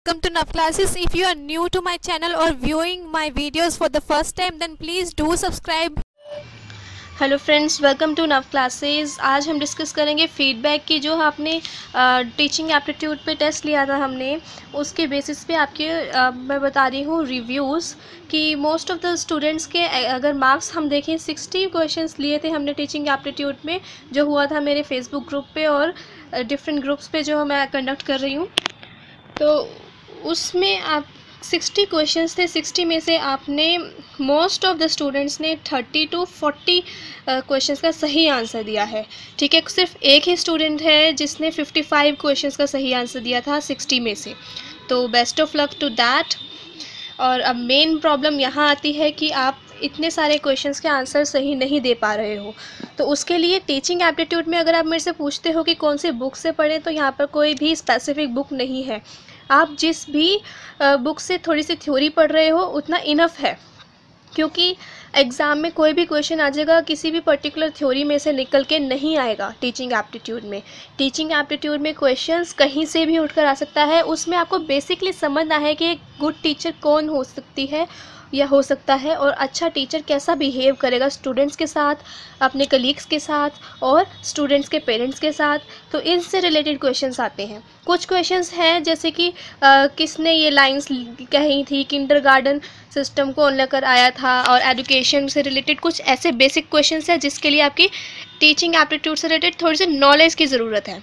welcome to Nav Classes. If you are new to my channel or viewing my videos for the first time, then please do subscribe. Hello friends, welcome to Nav classes. आज हम discuss करेंगे feedback की। जो आपने teaching aptitude पे test लिया था हमने, उसके बेसिस पे आपके मैं बता रही हूँ रिव्यूज़ कि मोस्ट ऑफ़ द स्टूडेंट्स के अगर मार्क्स हम देखें 60 क्वेश्चंस लिए थे हमने टीचिंग एप्टीट्यूड में, जो हुआ था मेरे फेसबुक ग्रुप पे और डिफरेंट ग्रुप्स पे जो मैं कंडक्ट कर रही हूँ। तो उसमें आप 60 क्वेश्चंस थे। 60 में से आपने मोस्ट ऑफ द स्टूडेंट्स ने 30 to 40 क्वेश्चंस का सही आंसर दिया है। ठीक है, सिर्फ एक ही स्टूडेंट है जिसने 55 क्वेश्चंस का सही आंसर दिया था 60 में से। तो best of luck to that. और अब मेन प्रॉब्लम यहाँ आती है कि आप इतने सारे क्वेश्चंस के आंसर सही नहीं दे पा रहे हो। तो उसके लिए टीचिंग एप्टीट्यूड में अगर आप मेरे से पूछते हो कि कौन से बुक से पढ़ें, तो यहाँ पर कोई भी स्पेसिफिक बुक नहीं है। आप जिस भी बुक से थोड़ी सी थ्योरी पढ़ रहे हो उतना इनफ है, क्योंकि एग्ज़ाम में कोई भी क्वेश्चन आ जाएगा, किसी भी पर्टिकुलर थ्योरी में से निकल के नहीं आएगा। टीचिंग एप्टीट्यूड में क्वेश्चंस कहीं से भी उठकर आ सकता है। उसमें आपको बेसिकली समझना है कि एक गुड टीचर कौन हो सकती है या हो सकता है, और अच्छा टीचर कैसा बिहेव करेगा स्टूडेंट्स के साथ, अपने कलीग्स के साथ और स्टूडेंट्स के पेरेंट्स के साथ। तो इनसे रिलेटेड क्वेश्चंस आते हैं। कुछ क्वेश्चंस हैं जैसे कि किसने ये लाइंस कही थी, किंडरगार्टन सिस्टम कौन लेकर आया था, और एजुकेशन से रिलेटेड कुछ ऐसे बेसिक क्वेश्चंस हैं जिसके लिए आपकी टीचिंग एप्टीट्यूड से रिलेटेड थोड़ी सी नॉलेज की ज़रूरत है।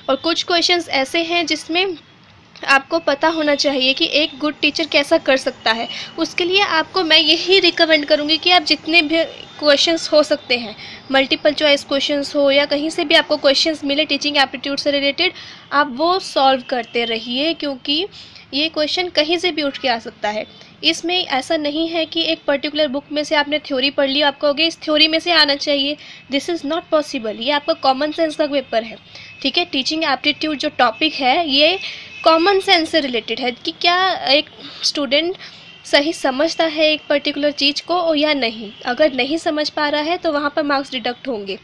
और कुछ क्वेश्चंस ऐसे हैं जिसमें आपको पता होना चाहिए कि एक गुड टीचर कैसा कर सकता है। उसके लिए आपको मैं यही रिकमेंड करूँगी कि आप जितने भी क्वेश्चंस हो सकते हैं, मल्टीपल चॉइस क्वेश्चंस हो या कहीं से भी आपको क्वेश्चंस मिले टीचिंग एप्टीट्यूड से रिलेटेड, आप वो सॉल्व करते रहिए, क्योंकि ये क्वेश्चन कहीं से भी उठ के आ सकता है। इसमें ऐसा नहीं है कि एक पर्टिकुलर बुक में से आपने थ्योरी पढ़ ली, आप कहोगे इस थ्योरी में से आना चाहिए। This is not possible. ये आपका कॉमन सेंस का पेपर है। ठीक है, टीचिंग एप्टीट्यूड जो टॉपिक है ये कॉमन सेंस से रिलेटेड है कि क्या एक स्टूडेंट सही समझता है एक पर्टिकुलर चीज़ को या नहीं। अगर नहीं समझ पा रहा है तो वहाँ पर मार्क्स डिडक्ट होंगे।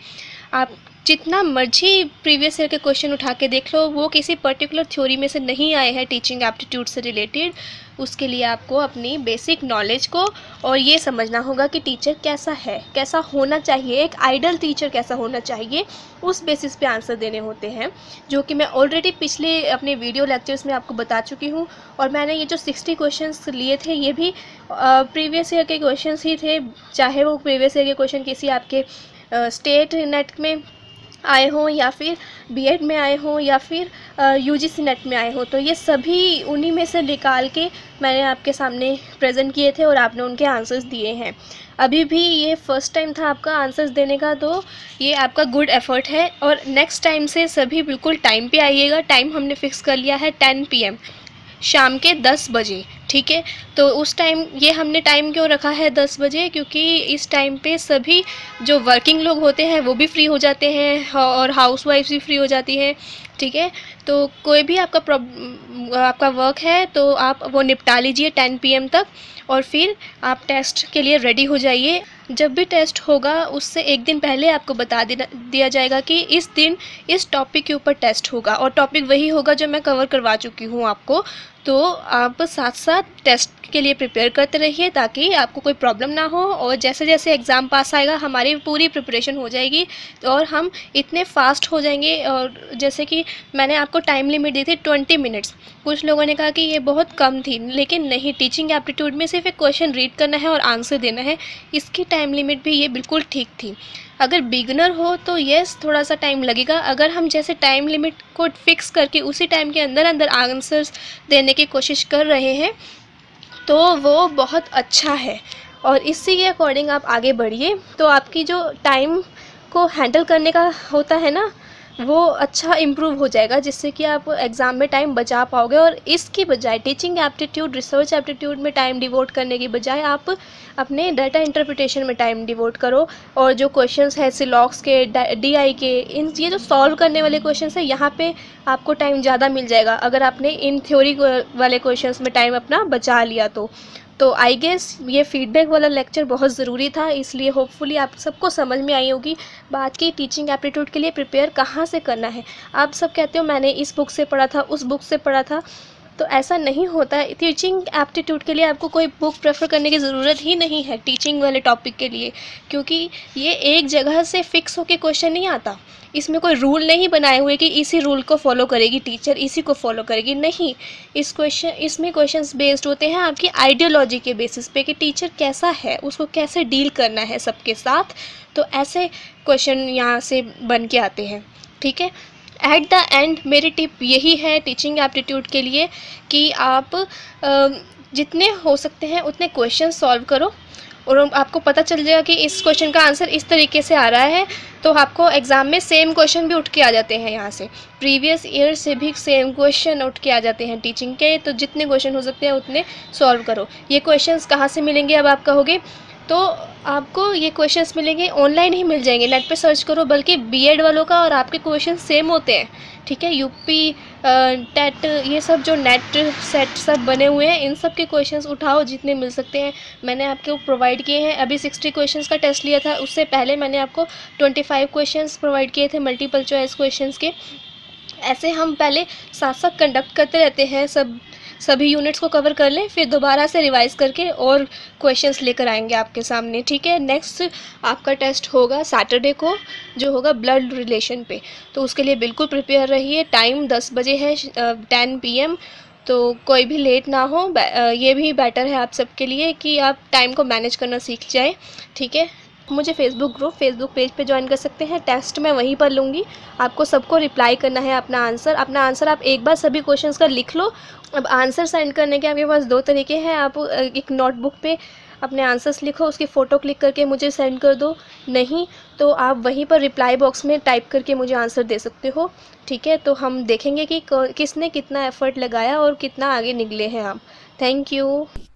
आप जितना मर्जी प्रीवियस ईयर के क्वेश्चन उठा के देख लो, वो किसी पर्टिकुलर थ्योरी में से नहीं आए हैं टीचिंग एप्टीट्यूड से रिलेटेड। उसके लिए आपको अपनी बेसिक नॉलेज को और ये समझना होगा कि टीचर कैसा है, कैसा होना चाहिए, एक आइडल टीचर कैसा होना चाहिए, उस बेसिस पे आंसर देने होते हैं, जो कि मैं ऑलरेडी पिछले अपने वीडियो लेक्चर्स में आपको बता चुकी हूँ। और मैंने ये जो 60 क्वेश्चंस लिए थे ये भी प्रीवियस ईयर के क्वेश्चंस ही थे, चाहे वो प्रीवियस ईयर के क्वेश्चन किसी आपके स्टेट नेट में आए हों या फिर बीएड में आए हों या फिर यूजीसी नेट में आए हों। तो ये सभी उन्हीं में से निकाल के मैंने आपके सामने प्रेजेंट किए थे और आपने उनके आंसर्स दिए हैं। अभी भी ये फर्स्ट टाइम था आपका आंसर्स देने का, तो ये आपका गुड एफर्ट है। और नेक्स्ट टाइम से सभी बिल्कुल टाइम पे आइएगा। टाइम हमने फिक्स कर लिया है 10 PM, शाम के 10 बजे। ठीक है, तो उस टाइम ये हमने टाइम क्यों रखा है 10 बजे, क्योंकि इस टाइम पे सभी जो वर्किंग लोग होते हैं वो भी फ्री हो जाते हैं और हाउसवाइफ्स भी फ्री हो जाती हैं। ठीक है, तो कोई भी आपका वर्क है तो आप वो निपटा लीजिए 10 PM तक, और फिर आप टेस्ट के लिए रेडी हो जाइए। जब भी टेस्ट होगा उससे एक दिन पहले आपको बता दिया जाएगा कि इस दिन इस टॉपिक के ऊपर टेस्ट होगा, और टॉपिक वही होगा जो मैं कवर करवा चुकी हूँ आपको। तो आप साथ साथ टेस्ट के लिए प्रिपेयर करते रहिए ताकि आपको कोई प्रॉब्लम ना हो, और जैसे जैसे एग्ज़ाम पास आएगा हमारी पूरी प्रिपरेशन हो जाएगी और हम इतने फास्ट हो जाएंगे। और जैसे कि मैंने आपको टाइम लिमिट दी थी 20 मिनट्स, कुछ लोगों ने कहा कि ये बहुत कम थी, लेकिन नहीं, टीचिंग एप्टीट्यूड में सिर्फ एक क्वेश्चन रीड करना है और आंसर देना है, इसकी टाइम लिमिट भी ये बिल्कुल ठीक थी। अगर बिगनर हो तो येस थोड़ा सा टाइम लगेगा। अगर हम जैसे टाइम लिमिट को फिक्स करके उसी टाइम के अंदर अंदर आंसर्स देने की कोशिश कर रहे हैं तो वो बहुत अच्छा है, और इसी के अकॉर्डिंग आप आगे बढ़िए। तो आपकी जो टाइम को हैंडल करने का होता है ना, वो अच्छा इम्प्रूव हो जाएगा, जिससे कि आप एग्ज़ाम में टाइम बचा पाओगे। और इसकी बजाय टीचिंग एप्टीट्यूड, रिसर्च एप्टीट्यूड में टाइम डिवोट करने की बजाय आप अपने डाटा इंटरप्रिटेशन में टाइम डिवोट करो। और जो क्वेश्चंस हैं सिलॉक्स के, DI के, इन ये जो सॉल्व करने वाले क्वेश्चंस हैं, यहाँ पे आपको टाइम ज़्यादा मिल जाएगा अगर आपने इन थ्योरी वाले क्वेश्चंस में टाइम अपना बचा लिया तो आई गेस ये फीडबैक वाला लेक्चर बहुत ज़रूरी था, इसलिए होपफुली आप सबको समझ में आई होगी बात की टीचिंग एप्टीट्यूड के लिए प्रिपेयर कहाँ से करना है। आप सब कहते हो मैंने इस बुक से पढ़ा था, उस बुक से पढ़ा था, तो ऐसा नहीं होता है। टीचिंग एप्टीट्यूड के लिए आपको कोई बुक प्रेफर करने की ज़रूरत ही नहीं है टीचिंग वाले टॉपिक के लिए, क्योंकि ये एक जगह से फिक्स होके क्वेश्चन नहीं आता। इसमें कोई रूल नहीं बनाए हुए कि इसी रूल को फॉलो करेगी टीचर, इसी को फॉलो करेगी, नहीं। इसमें क्वेश्चंस बेस्ड होते हैं आपकी आइडियोलॉजी के बेसिस पे कि टीचर कैसा है, उसको कैसे डील करना है सबके साथ। तो ऐसे क्वेश्चन यहाँ से बन के आते हैं, ठीक है। एट द एंड मेरी टिप यही है टीचिंग एप्टीट्यूड के लिए कि आप जितने हो सकते हैं उतने क्वेश्चन सॉल्व करो, और आपको पता चल जाएगा कि इस क्वेश्चन का आंसर इस तरीके से आ रहा है, तो आपको एग्ज़ाम में सेम क्वेश्चन भी उठ के आ जाते हैं। यहाँ से प्रीवियस ईयर से भी सेम क्वेश्चन उठ के आ जाते हैं टीचिंग के, तो जितने क्वेश्चन हो सकते हैं उतने सॉल्व करो। ये क्वेश्चंस कहाँ से मिलेंगे अब आप कहोगे, तो आपको ये क्वेश्चंस मिलेंगे ऑनलाइन ही मिल जाएंगे, नेट पे सर्च करो। बल्कि बीएड वालों का और आपके क्वेश्चन सेम होते हैं, ठीक है। यूपी टेट ये सब जो नेट सेट सब बने हुए हैं, इन सब के क्वेश्चंस उठाओ जितने मिल सकते हैं। मैंने आपको प्रोवाइड किए हैं, अभी 60 क्वेश्चंस का टेस्ट लिया था, उससे पहले मैंने आपको 25 क्वेश्चंस प्रोवाइड किए थे मल्टीपल चॉइस क्वेश्चंस के। ऐसे हम पहले साथ साथ कंडक्ट करते रहते हैं, सभी यूनिट्स को कवर कर लें, फिर दोबारा से रिवाइज़ करके और क्वेश्चंस लेकर आएंगे आपके सामने, ठीक है। नेक्स्ट आपका टेस्ट होगा सैटरडे को, जो होगा ब्लड रिलेशन पे, तो उसके लिए बिल्कुल प्रिपेयर रहिए। टाइम 10 बजे है, 10 PM, तो कोई भी लेट ना हो। ये भी बेटर है आप सबके लिए कि आप टाइम को मैनेज करना सीख जाए, ठीक है। मुझे फेसबुक पेज पे ज्वाइन कर सकते हैं, टेस्ट मैं वहीं पर लूँगी। आपको सबको रिप्लाई करना है अपना आंसर आप एक बार सभी क्वेश्चंस का लिख लो। अब आंसर सेंड करने के आपके पास 2 तरीके हैं। आप एक नोटबुक पे अपने आंसर्स लिखो, उसकी फ़ोटो क्लिक करके मुझे सेंड कर दो, नहीं तो आप वहीं पर रिप्लाई बॉक्स में टाइप करके मुझे आंसर दे सकते हो, ठीक है। तो हम देखेंगे कि किसने कितना एफर्ट लगाया और कितना आगे निकले हैं आप। Thank you.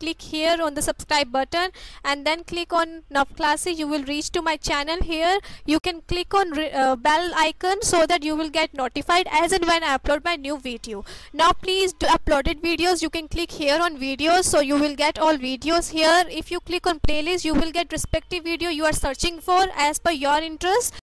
Click here on the subscribe button and then click on Nav Classes. You will reach to my channel. Here you can click on bell icon so that you will get notified as and when I upload my new video. Now please do uploaded videos, you can click here on videos, so you will get all videos here. If you click on playlist, you will get respective video you are searching for as per your interest.